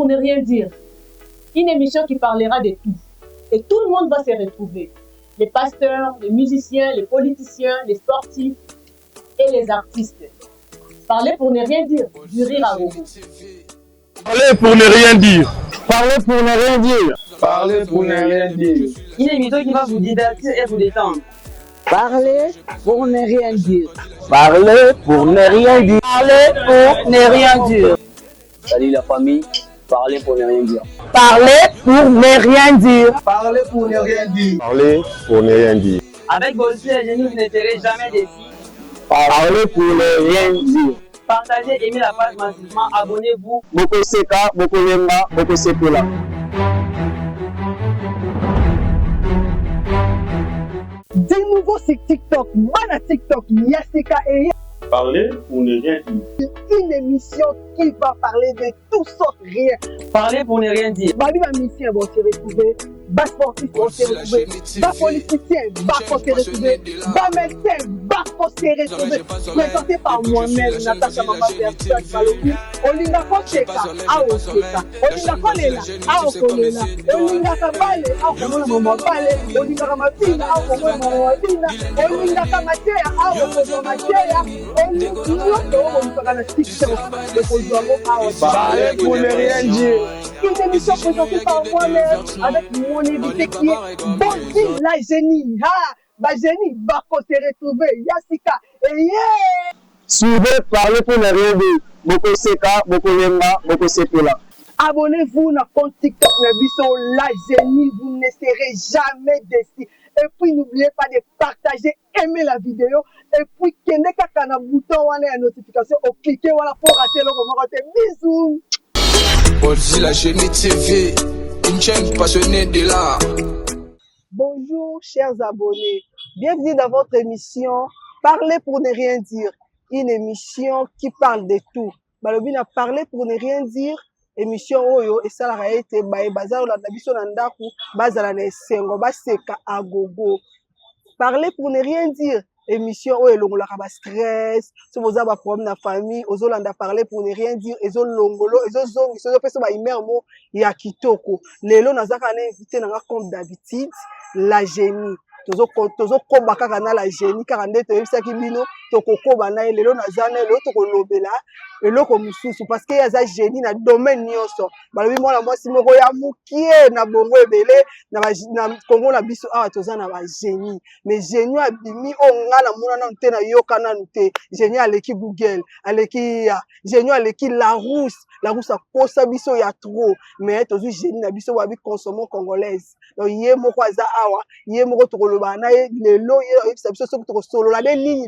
pour ne rien dire. Une émission qui parlera de tout. Et tout le monde va se retrouver. Les pasteurs, les musiciens, les politiciens, les sportifs et les artistes. Parler pour ne rien dire, du rire à gogo. Parler pour ne rien dire. Parler pour ne rien dire. Parler pour ne rien dire. Une émission qui va vous divertir et vous détendre. Parler pour ne rien dire. Parler pour ne rien dire. Parler pour ne rien dire. Salut la famille. Parler pour ne rien dire. Parler pour ne rien dire. Parler pour ne rien dire. Parler pour ne rien dire. Avec Bolsi et Jenny, vous ne serez jamais déçus. Parler pour ne rien dire. Partagez, aimez la page massivement, abonnez-vous. Boko Seka, Boko Lemba, Boko Sekola. De nouveau sur TikTok, voilà TikTok, Yaseka et Parler pour ne rien dire. une émission qui va parler de tout sauf rien. Parlez pour ne rien dire. Babi va musicien vont se retrouver, bas sportif vont se retrouver, bas politicien va se retrouver, bas médecin va se retrouver. Présenté par moi-même, Natacha Mama Versace Malobi, Olinga Kocheka, Aoseka, Olinga Kolela, Aokolela, Olinga Kabale, Aokomola Mama Bale, Olinga Kamapina, Aokomola Mama Mapina, Olinga Kamatea, Aokomola Matea, Parler pour ne rien dire. Une émission présentée par moi-même avec mon invité qui est Bonzi la génie. Ma génie va se retrouver. Yasika et yeah! Suivez Parler pour ne rien dire. Boko Seka, Boko Lemba, Boko Sekola. Abonnez-vous à compte TikTok Nabiso la génie. Vous ne serez jamais déçus. Et puis n'oubliez pas de partager, aimer la vidéo. Et puis, kende kaka na bouton wana ya notification, au cliquer voilà pour rater le moment. Bisous. Bolsi la Génie TV, une chaîne passionnée de l'art. Bonjour chers abonnés, bienvenue dans votre émission Parler pour ne rien dire, une émission qui parle de tout. Balobi na Parler pour ne rien dire, émission oyo esalaka ete bazala na biso na ndaku bazala na esengo baseka agogo. Parler pour ne rien dire, émission oyo elongolaka ba stress, so boza ba problème na famille, ozolanda Parler pour ne rien dire, ezolongolo, ezozongisa, ezopesa ba humeur mo ya kitoko. Lelo nazaka na invité na comme d'habitude, la génie. Tozo komba kaka na la génie kaka nde toyebisaki bino tokokoba na ye lelo nazana lelo tokolobela eloko mosusu parce que yaza génie na domaine nyonso balobi mwana mwasi moko ya mukie na bongo ebele na kongo na biso awa toza na ba génie mais génie abimi o nga na mona na te na yoka nanu te génie aleki Google aleki génie aleki la rousse akosa biso ya trop mais tozu génie na biso babi consommons congolaise donc ye moko aza awa ye moko tokoloba na ye lelo ye oyebisa biso soki tokosolola de nini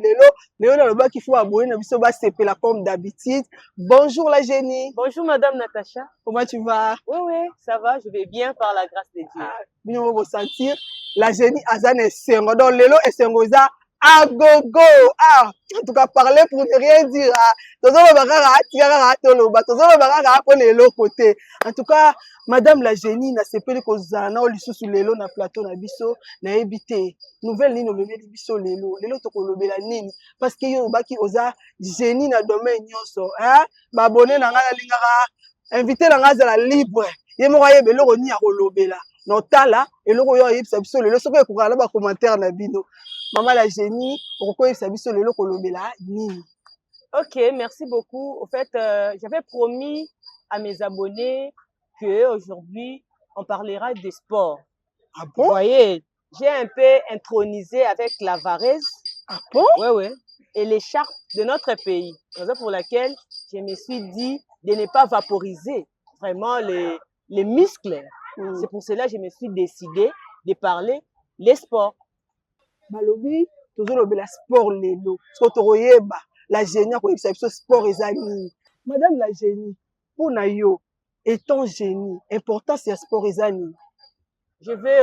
lelo nalobaki fo aboye na biso basepela comme d'habitude. Bonjour la génie. Bonjour Madame Natacha. Comment tu vas? Oui, ça va, je vais bien par la grâce de Dieu. Bien vous sentir la génie azane esengo donc lelo esengo za agogo. En tout cas parler pour ne rien dire. En tout cas Madame la génie na sepeli kozana o lisusu lelo na plateau na biso na ebité nouvelle nini omemeli biso lelo tokolobela nini parce que yo baki oza génie na domaine nyonso ba abonné na nga lingaka invité na nga zala libre ye moko yebe eloko ni ya kolobela na otala eloko yo yebisa biso lelo soki ekokala na ba commentaire na bino Maman la génie okoko yebisa biso lelo kolobela nini. Ok, merci beaucoup. Au fait, j'avais promis à mes abonnés que aujourd'hui on parlera de sport. Ah bon? Vous voyez, j'ai un peu intronisé avec la Varese. Ah bon? Oui. Et l'écharpe de notre pays. Raison pour laquelle je me suis dit de ne pas vaporiser vraiment les muscles. C'est pour cela que je me suis décidé de parler les sports. Balobi, toujours le sport lelo. Sotoyeba, la génie ko yebisa biso sport ezali. Madame la génie, pour na yo étant génie, important c'est sport ezali. Je vais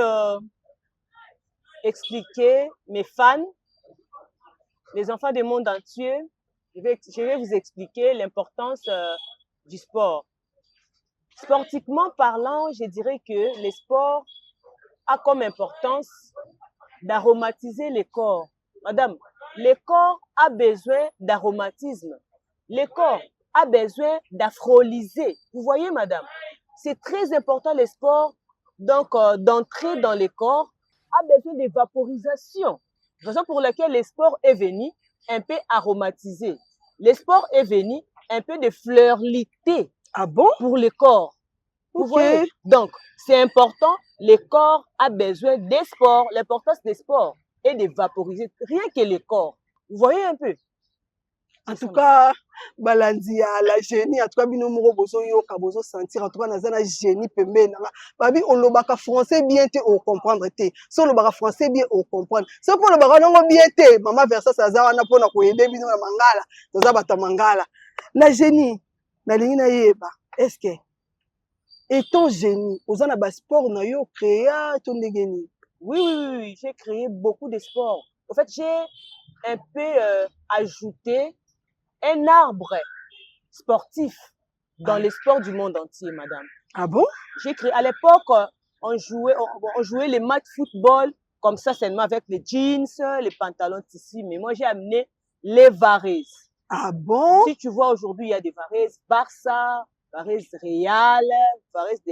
expliquer mes fans, les enfants du monde entier. Je vais vous expliquer l'importance du sport. Sportivement parlant, je dirais que le sport a comme importance d'aromatiser le corps. Madame, le corps a besoin d'aromatisme. Le corps a besoin d'aphrolyser. Vous voyez, madame? c'est très important les sports, donc d'entrer dans les corps, a besoin de vaporisation. Raison pour laquelle le sport est venu un peu aromatisé. Le sport est venu un peu de fleurlité. Ah bon? Pour le corps. Vous voyez? Donc, c'est important, le corps a besoin des sports, l'importance des sports est de vaporiser rien que le corps. Vous voyez un peu? En tout cas, balandi la génie, en tout cas, bino moko bozo yoka bozo sentir, en tout cas, nazana génie pembe nanga. Babi, on lobaka français bien te au comprendre te. Si on lobaka français bien au comprendre. Si on lobaka non bien te, maman versa sa zawa na pona koyede bino na mangala, toza bata mangala. La génie, na lingi na yeba, est-ce que étant génie, aux ana ba sport na yo créa ton degeni? Oui, j'ai créé beaucoup de sports. En fait, j'ai un peu ajouté un arbre sportif dans les sports du monde entier, madame. Ah bon? J'ai créé, à l'époque, on jouait les matchs football comme ça seulement avec les jeans, les pantalons tissus, mais moi j'ai amené les varèses. Ah bon? Si tu vois aujourd'hui, il y a des varèses Barça, varèses Real, varèses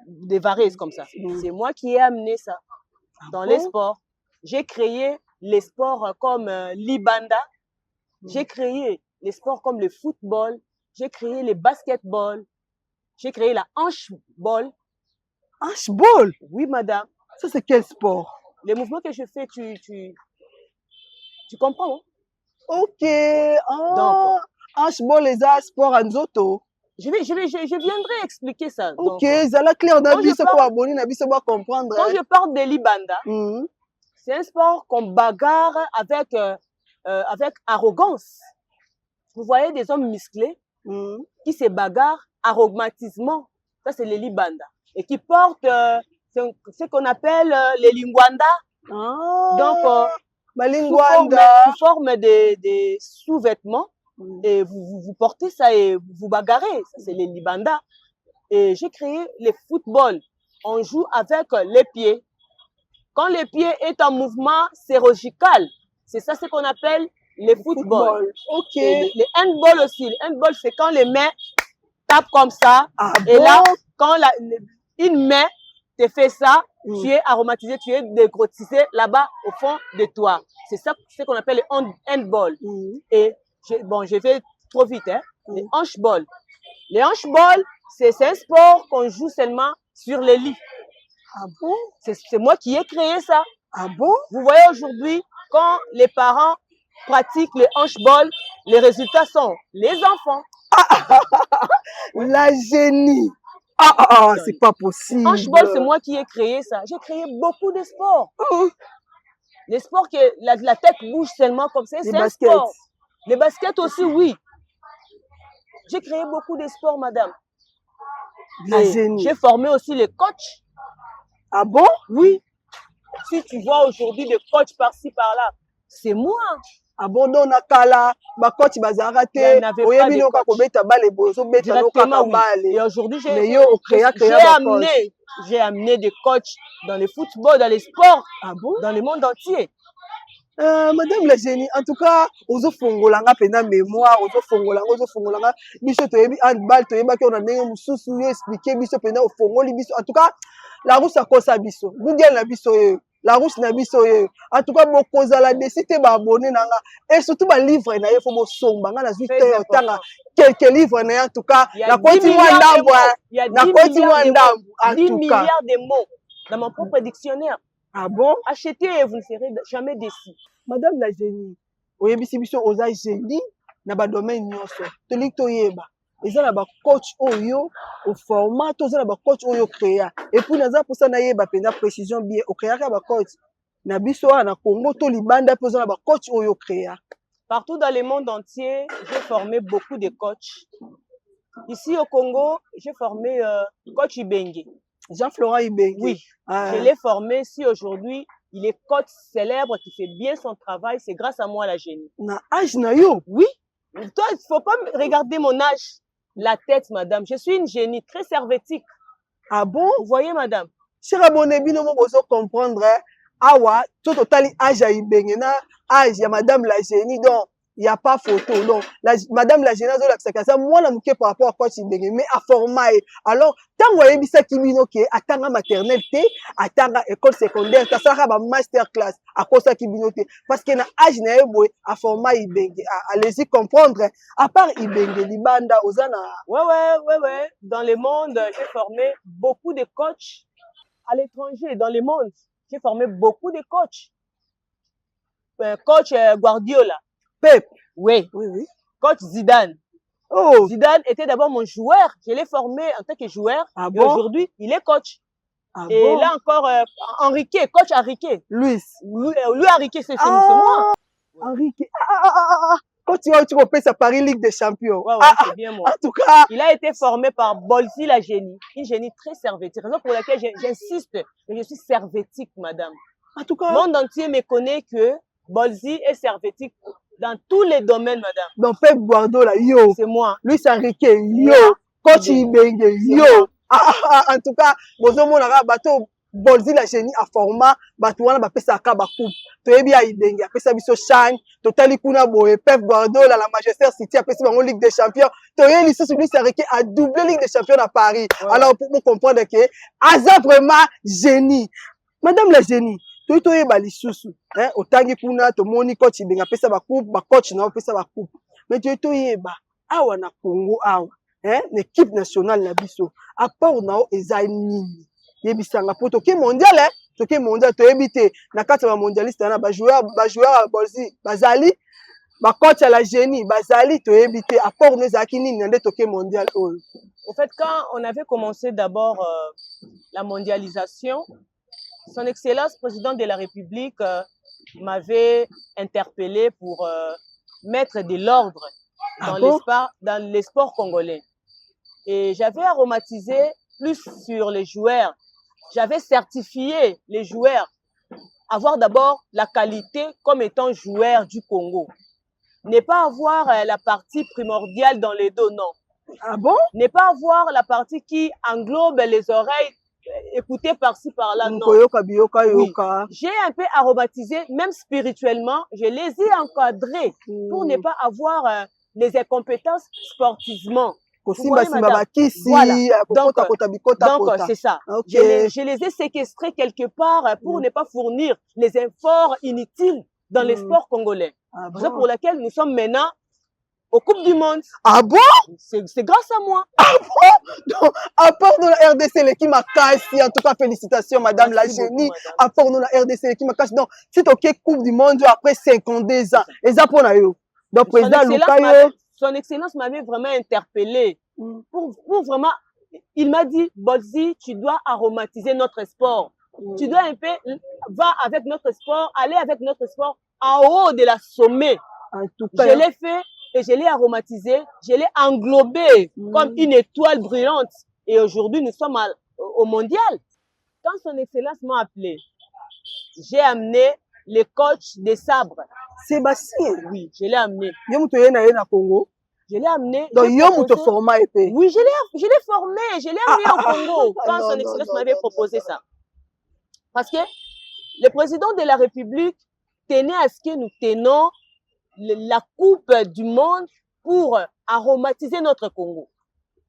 des varèses comme ça. C'est moi qui ai amené ça dans les sports. J'ai créé les sports comme l'Ibanda. J'ai créé les sports comme le football, j'ai créé le basketball, j'ai créé la hanche-ball. Hanche-ball? Oui, madame. Ça, c'est quel sport? Les mouvements que je fais, tu comprends, hein? Ok. Ah, hanche-ball, les sports en zoto. Je viendrai expliquer ça. Ok, ça la clair na biso pour abonner na biso pour comprendre. Quand je parle de l'Ibanda, c'est un sport qu'on bagarre avec arrogance. Vous voyez des hommes musclés qui se bagarrent aromatiquement. Ça, c'est les Libanda. Et qui portent ce qu'on appelle les lingwanda. Donc, sous forme des sous-vêtements. Et vous portez ça et vous bagarrez. Ça, c'est les Libanda. Et j'ai créé le football. On joue avec les pieds. Quand le pied est en mouvement sérological, c'est ça ce qu'on appelle le football. Ok. Et le handball aussi. Le handball, c'est quand les mains tapent comme ça. Ah et bon? là, quand une main te fait ça, tu es aromatisé, tu es dégrotisé là-bas au fond de toi. C'est ça ce qu'on appelle le handball. Et je vais trop vite. Hein? Le hanchball. Le hanchball, c'est un sport qu'on joue seulement sur les lits. Ah bon? C'est moi qui ai créé ça. Ah bon? Vous voyez aujourd'hui, quand les parents pratiquent le hanchball, les résultats sont les enfants. La génie. C'est pas possible. Hanchball, c'est moi qui ai créé ça. J'ai créé beaucoup de sports. Les sports que la tête bouge seulement comme ça, c'est un sport. Les baskets aussi, oui. J'ai créé beaucoup de sports, madame. La génie. J'ai formé aussi les coachs. Ah bon? Oui. Si tu vois aujourd'hui des coachs par-ci, par-là, c'est moi. Ah bon, non, nakala, ma coach bazarate, oyebi no ka kobeta bale bozo beta no ka bale. Et aujourd'hui, j'ai amené des coachs dans le football, dans les sports, dans le monde entier. Madame la génie, en tout cas, ozo fongolanga pena mémoire, ozo fongolanga, biso toyebi handball, toyeba ki on a ndenge mususu yo expliquer biso pena o fongoli biso. En tout cas, la rousse a kosa biso. Google na biso yo. La rousse na biso yo. En tout cas, bokoza la décité ba abonné nanga. Et surtout ba livre na yo faut somba nga na zuite yo tanga quelques livres na en tout cas, la koti moi ndambo. Na koti moi ndambo en tout cas. 10 milliards de mots dans mon propre dictionnaire. Ah bon? Achetez et vous ne serez jamais déçus. Madame la génie, oyebisi biso oza génie na ba domaine nyonso. Tolik toyeba. Eza na ba coach oyo au format, toza na ba coach oyo créa. Et puis naza pour ça na yeba pena précision bien o créa ka ba coach. Na biso na Congo to libanda poza na ba coach oyo créa. Partout dans le monde entier, j'ai formé beaucoup de coachs. Ici au Congo, j'ai formé coach Ibengue. Jean-Florent Ibengue. Oui, je l'ai formé. Si aujourd'hui, il est coach célèbre qui fait bien son travail, c'est grâce à moi la génie. Na âge na yo? Oui. Toi, il ne faut pas regarder mon âge, la tête, madame. Je suis une génie très servétique. Ah bon? Vous voyez, madame? Cher abonné, bino mo bozo comprendre. Awa, tout totali âge à Ibengue na âge ya madame la génie. Donc, il n'y a pas photo. Donc, madame la générale, moi, je par rapport à quoi tu dis, mais à format. Alors, tant que vous avez ça qui dit, attends maternelle, attends école secondaire, tu as un masterclass, à cause de qui parce que na âge na eboy à format ibenge, allez-y comprendre. À part ibenge, libanda, ozana. Ouais. Dans le monde, j'ai formé beaucoup de coachs à l'étranger. Dans le monde, j'ai formé beaucoup de coachs. Coach Guardiola. Pep. Oui. Coach Zidane. Oh. Zidane était d'abord mon joueur. Je l'ai formé en tant que joueur. Ah et bon? aujourd'hui, il est coach. Ah et bon? là encore, Enrique, coach Enrique. Luis. Lui Enrique, c'est moi. Enrique. Quand tu repères sa Paris Ligue des Champions. Ouais, c'est bien moi. En tout cas. Il a été formé par Bolzi la génie. Une génie très servétique. Raison pour laquelle j'insiste que je suis servétique, madame. En tout cas. Le monde entier me connaît que Bolzi est servétique dans tous les domaines, madame. Donc, Pep Guardiola, yo. C'est moi. Luis Enrique, yo. Coach Ibenge, yo. En tout cas, bonjour mon arabe, bateau. Bolzi la génie à format, batouana ba pesa ka ba coupe. Toyebi ya Ibenge, a pesa biso shine, totali kuna boye Pep Guardiola la Manchester City a pesa bango Ligue des Champions. Toyebi liso Luis Enrique a doublé Ligue des Champions à Paris. Ouais. Alors pour vous comprendre que Aza vraiment génie. Madame la génie, toyeba lisusu, hein, otangi kuna to moni coach Ibenge a pesa ba coupe, ba coach na pesa ba coupe. Mais toyeba awa na Congo awa, hein, l'équipe nationale na biso, à part nao eza nini. Yebisanga po toke mondial, hein, toke mondial to yebite na kati ba mondialiste na ba joueur Bolzi bazali ba coach à la génie bazali to yebite à part nous akini nande toke mondial. En fait, quand on avait commencé d'abord la mondialisation, son Excellence président de la République m'avait interpellé pour mettre de l'ordre dans les sports congolais. Et j'avais aromatisé plus sur les joueurs. J'avais certifié les joueurs, avoir d'abord la qualité comme étant joueur du Congo. Ne pas avoir la partie primordiale dans les dos, non. Ah bon? Ne pas avoir la partie qui englobe les oreilles, écouter par-ci, par-là, non. Oui. J'ai un peu aromatisé, même spirituellement, je les ai encadrés pour ne pas avoir les incompétences sportivement. Voilà. Donc c'est ça. Okay. Je les ai séquestrés quelque part pour ne pas fournir les efforts inutiles dans les sports congolais. Ah bon? C'est pour laquelle nous sommes maintenant aux Coupes du Monde. Ah bon? C'est grâce à moi. Ah bon? Donc, à part nous la RDC, l'équipe m'a cassé. En tout cas, félicitations, madame la génie. À part nous la RDC, l'équipe m'a cassé. Donc, si tu as Coupe du Monde après 52 ans, et ça pour nous. Donc, président Lukayo. Son Excellence m'avait vraiment interpellé pour vraiment, il m'a dit, Bolzi, tu dois aromatiser notre sport. Tu dois un peu, va avec notre sport, aller avec notre sport en haut de la sommet. En tout cas, je l'ai fait et je l'ai aromatisé, je l'ai englobé comme une étoile brillante. Et aujourd'hui, nous sommes au mondial. Quand son Excellence m'a appelé, j'ai amené les coachs des sabres. Sébastien. Oui, je l'ai amené. Congo. Je l'ai amené. Donc, format épais. Oui, je l'ai formé, je l'ai amené au Congo quand son Excellence m'avait proposé ça. Parce que le président de la République tenait à ce que nous tenons la Coupe du Monde pour aromatiser notre Congo.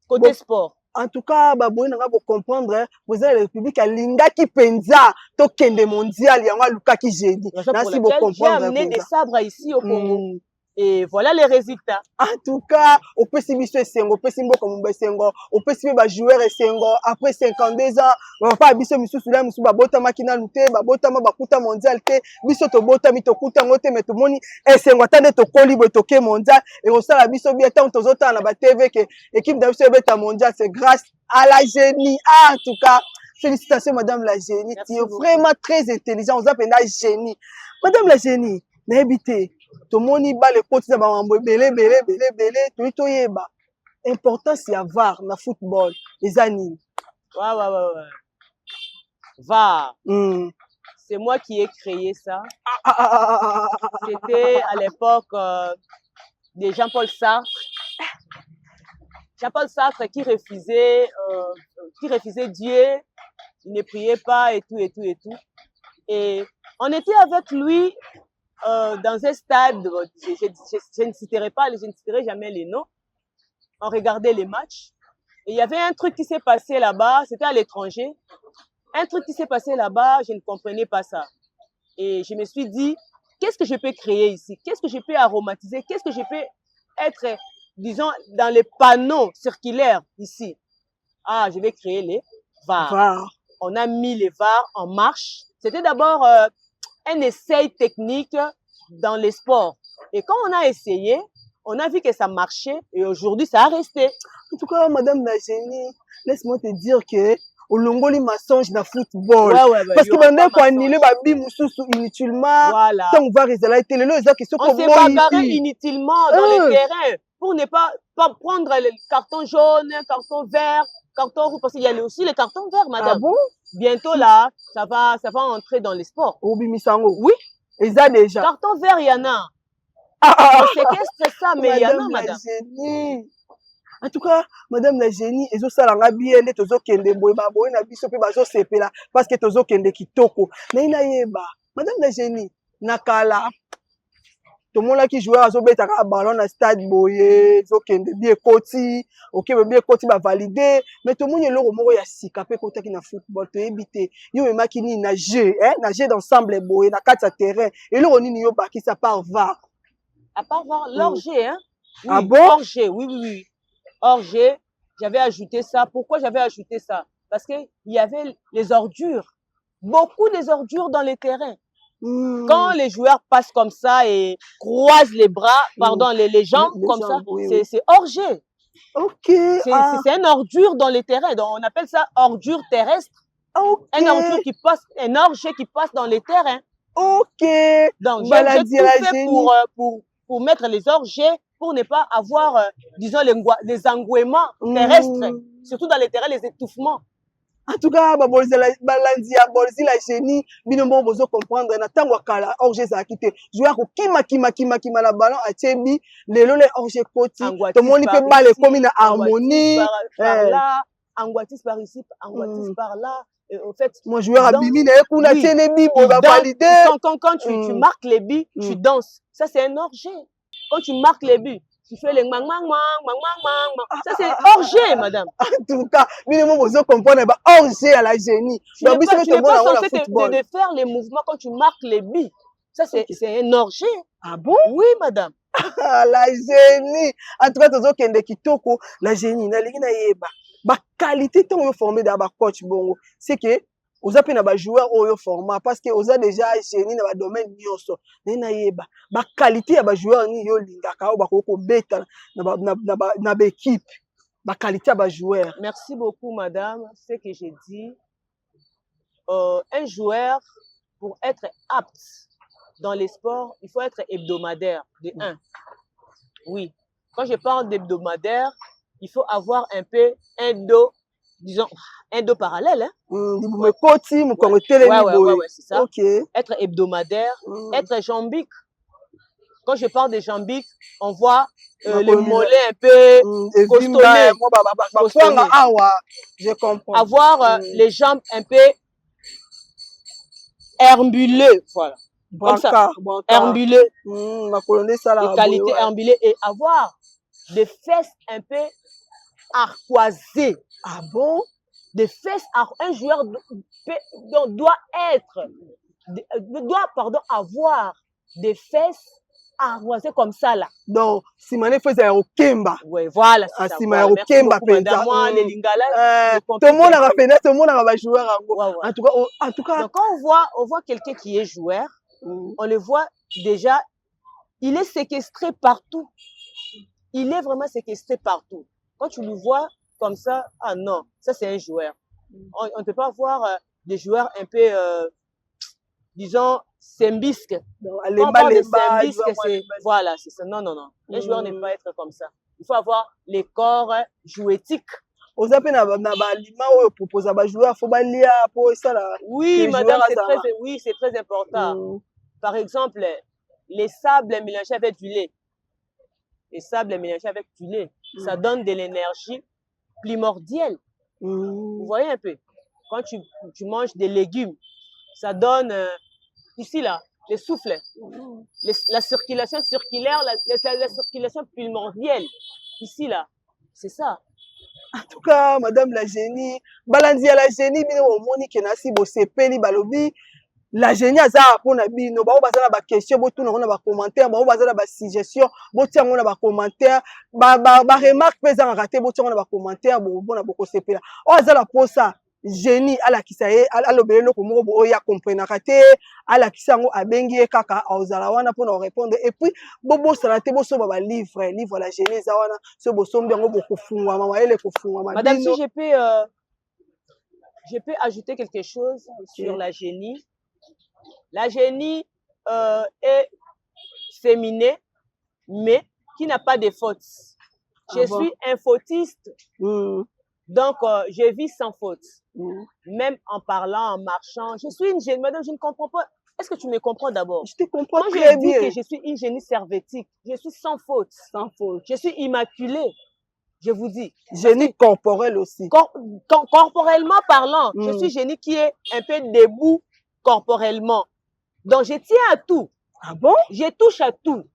Côté sport. En tout cas, vous comprendre, le président de la République a linga qui penza to kende mondial yanga luka ki jeudi. J'ai amené des sabres ici au Congo. Et voilà les résultats. En tout cas, au pessimisme sengo, pessimbo comme besengo, au pessimé ba joueur sengo après 52 ans, on va pas biso misu sula misu ba bota makina lute, ba bota ma bakuta mondial te, biso to bota mi to kuta ngote mais to moni sengo tande to koli bo to ke mondial et on sala biso bien tant to zota na ba TV que équipe d'Afrique beta mondial, c'est grâce à la génie. Ah, en tout cas, félicitations madame la génie, tu es vraiment très intelligent, on s'appelle la génie. Madame la génie, n'habitez to moni ba le côté na bambo belé to yeba importance ya VAR na football ezani. Ouais. VAR. C'est moi qui ai créé ça. C'était à l'époque de Jean-Paul Sartre. Jean-Paul Sartre qui refusait Dieu, il ne priait pas et tout. Et on était avec lui dans un stade, je ne citerai pas, je ne citerai jamais les noms. On regardait les matchs. Et il y avait un truc qui s'est passé là-bas, c'était à l'étranger. Un truc qui s'est passé là-bas, je ne comprenais pas ça. Et je me suis dit, qu'est-ce que je peux créer ici? Qu'est-ce que je peux aromatiser? Qu'est-ce que je peux être, disons, dans les panneaux circulaires ici? Ah, je vais créer les VAR. On a mis les VAR en marche. C'était d'abord un essai technique dans les sports. Et quand on a essayé, on a vu que ça marchait et aujourd'hui, ça a resté. En tout cas, Madame Nageni, laisse-moi te dire que au Longoli mensonge na football. Parce que maintenant, quand on annule babi mususu inutilement, tant on va résoudre la télé, on s'est bagarré inutilement dans les terrains pour ne pas prendre le carton jaune, carton vert, carton rouge, parce qu'il y a aussi les cartons verts, madame. Ah bon? Bientôt là, ça va entrer dans les sports. Au Bimisango? Oui. Et ça déjà? Carton vert, il y en a. On séquestre ça, mais il y en a, madame. En tout cas, Madame la génie, ezo salanga bien, tozo kende boy baboy na biso pe bazo sepela parce que tozo kende kitoko. Na ina yeba, Madame la génie, nakala. Tout le monde qui joue à Zobeta ballon na stade boye, zo kende bien koti, OK bien koti ba valider, mais tout le monde le moko ya sika pe kota ki na football to ebité. Yo me makini nager, nager d'ensemble boye na kati terrain. Et le roni yo ba qui ça part va. À part voir l'orgie, hein? Oui, ah bon? Orgie, oui. Orgie, j'avais ajouté ça. Pourquoi j'avais ajouté ça? Parce qu'il y avait les ordures. Beaucoup des ordures dans les terrains. Quand les joueurs passent comme ça et croisent les bras, pardon, les jambes comme ça, c'est orgie. OK. C'est une ordure dans les terrains. Donc, on appelle ça ordure terrestre. Okay. Un orgie qui passe, un orgie qui passe dans les terrains. OK. Donc, j'ai tout fait pour mettre les orgies, pour ne pas avoir, disons, les engouements terrestres, surtout dans les terrains, les étouffements. En tout cas, balandi ya bolzi la génie, bino mo bozo comprendre na tango kala orge za kité. Joueur ko kima la ballon a tiebi, lelo le orge koti. To moni pe balle comme na harmonie. Par là, anguatis par ici, anguatis par là. En fait, mon joueur a bimi na ekuna tiene bi bo ba valider. Quand tu marques les buts, tu danses. Ça c'est un orge. Quand tu marques les buts, tu fais les mang. Ça c'est orgie, madame. En tout cas, minimum vous comprendre ba orgie à la génie. Donc tu n'es pas censé de faire les mouvements quand tu marques les buts. Ça c'est un orgie. Ah bon? Oui, madame. La génie. En tout cas, tozo kende kitoko, la génie na lingi na yeba. Ba qualité ton yo formé da ba coach bongo. C'est que oza pe na ba joueur oyo format parce que oza déjà génie na ba domaine nyonso. Na yeba ba qualité ya ba joueur ni yo lingaka o ba ko beta na ba équipe. Ba qualité ya ba joueur. Merci beaucoup madame, ce que j'ai dit. Un joueur pour être apte dans les sports, il faut être hebdomadaire de 1. Oui. Quand je parle d'hebdomadaire, il faut avoir un peu disons, un dos parallèle. Hein? Ouais, c'est ça. Okay. Être hebdomadaire, être jambique. Quand je parle de jambique, on voit les mollets un peu costonnés. Je comprends. Avoir les jambes un peu herbulées. Voilà. Comme ça. Herbulées. Les qualités herbulées et avoir des fesses un peu arquoisées. Ah bon? Des fesses, un joueur doit avoir des fesses arquoisées comme ça là. Donc, si mané faisait au Kemba. Oui, voilà. Ah, si mané au Kemba, moi, les Lingala. Tout le monde a fait, tout le monde a joué. En tout cas. Donc, quand on voit quelqu'un qui est joueur, on le voit déjà, il est séquestré partout. Il est vraiment séquestré partout. Quand tu le vois comme ça, ah non, ça c'est un joueur. On ne peut pas voir des joueurs un peu, disons, sembisques. Voilà, c'est ça. Non. Un joueur ne peut pas être comme ça. Il faut avoir les corps jouétiques. Oui, madame, c'est très important. Par exemple, les sables mélangés avec du lait. Les sables mélangés avec du lait, ça donne de l'énergie primordiale. Vous voyez un peu? Quand tu manges des légumes, ça donne, ici là, le souffle, la circulation circulaire, la circulation primordiale. Ici, là, c'est ça. En tout cas, madame la génie, balandi à la génie, bino omoni kenasi bo sepeli balobi, la génie aza pona bino, ba bazala ba question, bo tuna na ba commentaire, ba bazala ba suggestion, bo tiango na ba commentaire, ba remarque pesa raté, bo tiango na ba commentaire, bo bona boko sepela. O azala posa génie ala kisaye, ala belelo ko moko bo ya comprendre raté, ala kisango abengi kaka ozala wana pona répondre et puis bobo salaté bo so ba livre la génie za wana so bo sombi ngo bo kufungwa mama ele kufungwa madame si je peux ajouter quelque chose sur la génie. La génie est féminine mais qui n'a pas de fautes. Je suis un fautiste. Donc, je vis sans faute. Même en parlant, en marchant. Je suis une génie. Madame, je ne comprends pas. Est-ce que tu me comprends d'abord? Je te comprends très bien. Moi, je dis que je suis une génie servétique. Je suis sans faute. Sans faute. Je suis immaculée. Je vous dis. Génie corporel aussi. Corporellement parlant, je suis génie qui est un peu debout corporellement. Donc, je tiens à tout. Ah bon? Je touche à tout.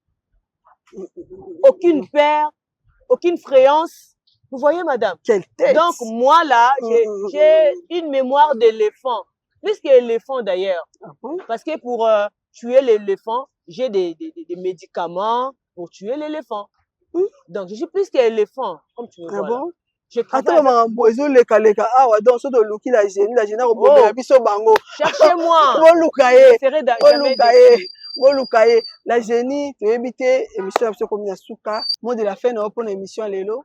Aucune perte, aucune fréance. Vous voyez, madame? Quelle tête! Donc, moi, là, j'ai une mémoire d'éléphant. Plus qu'éléphant, d'ailleurs. Parce que pour tuer l'éléphant, j'ai des médicaments pour tuer l'éléphant. Donc, je suis plus qu'éléphant, comme tu me vois. Bon? Je Attends, maman, cherchez-moi. La génie, tu éviter émission comme Yasuka. Mot de la fin, on pour l'émission Lelo.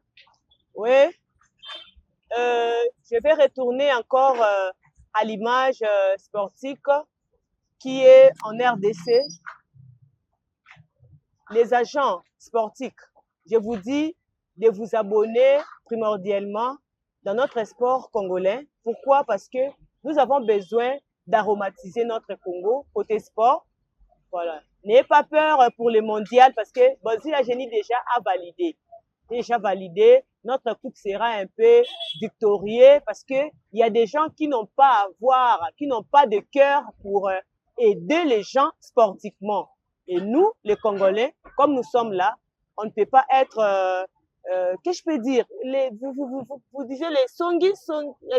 Oui, je vais retourner encore à l'image sportive qui est en RDC. Les agents sportifs, je vous dis de vous abonner primordialement dans notre sport congolais. Pourquoi? Parce que nous avons besoin d'aromatiser notre Congo côté sport. Voilà. N'ayez pas peur pour les mondiales parce que si la génie déjà a validé, notre coupe sera un peu victorieux parce que il y a des gens qui n'ont pas de cœur pour aider les gens sportivement. Et nous, les Congolais, comme nous sommes là, on ne peut pas être, qu'est-ce que je peux dire, vous disiez les songis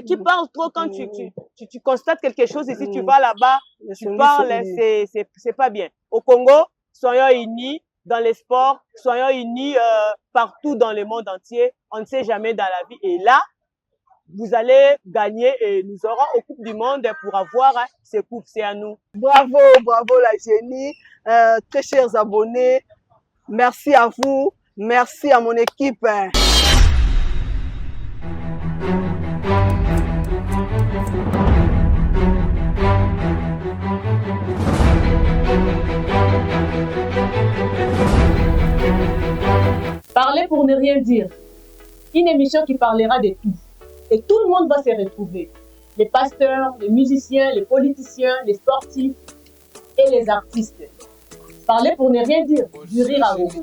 qui parlent trop quand tu constates quelque chose et si tu vas là-bas, tu parles, c'est pas bien. Au Congo, soyons unis. Dans les sports, soyons unis partout dans le monde entier. On ne sait jamais dans la vie. Et là, vous allez gagner et nous aurons aux Coupes du Monde pour avoir ces coupes. C'est à nous. Bravo, bravo la génie. Très chers abonnés, merci à vous. Merci à mon équipe. Parler pour ne rien dire. Une émission qui parlera de tout. Et tout le monde va se retrouver. Les pasteurs, les musiciens, les politiciens, les sportifs et les artistes. Parler pour ne rien dire. Du rire à gogo.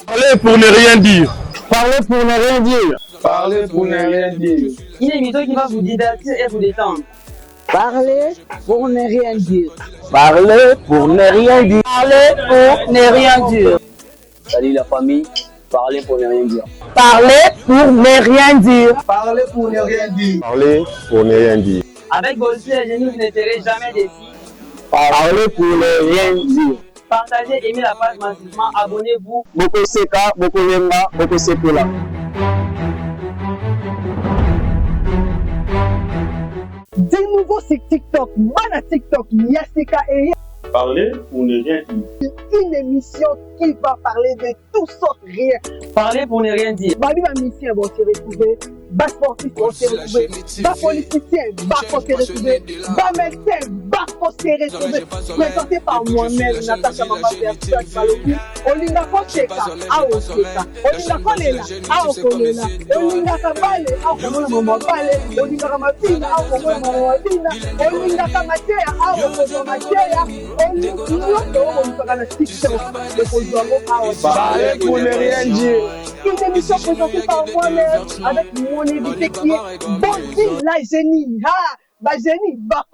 Parler pour ne rien dire. Parler pour ne rien dire. Parler pour ne rien dire. Une émission qui va vous divertir et vous détendre. Parler pour ne rien dire. Parler pour ne rien dire. Parler pour ne rien dire. Salut la famille, parler pour ne rien dire. Parler pour ne rien dire. Parler pour ne rien dire. Parler pour ne rien dire. Avec vos yeux, vous ne serez jamais déçus. Parler pour ne rien dire. Partagez, aimez la page massivement, abonnez-vous. Boko Seka, Boko Lemba, Boko Sepela. De nouveau sur TikTok, Mana TikTok, Yasika et Parler pour ne rien dire. une émission qui va parler de tout sauf rien. Parler pour ne rien dire. Babi ma mission vont se retrouver, bas sportif vont se retrouver, bas politicien va se retrouver, bas médecin va se retrouver. Présenté par moi-même, Natacha Mama Personne Balobi, Olinga Koseka, Aoseka, Olinga Kolela, Aokolela, Olinga Kabale, Aokomona Mama Bale, Olinga Kamapina, Aokomona Mama Pina, Olinga Kamatea, Aokomona Matea, Parler pour ne rien dire. Une émission présentée par moi-même avec mon invité qui est Bonzi la génie. Ah, la génie va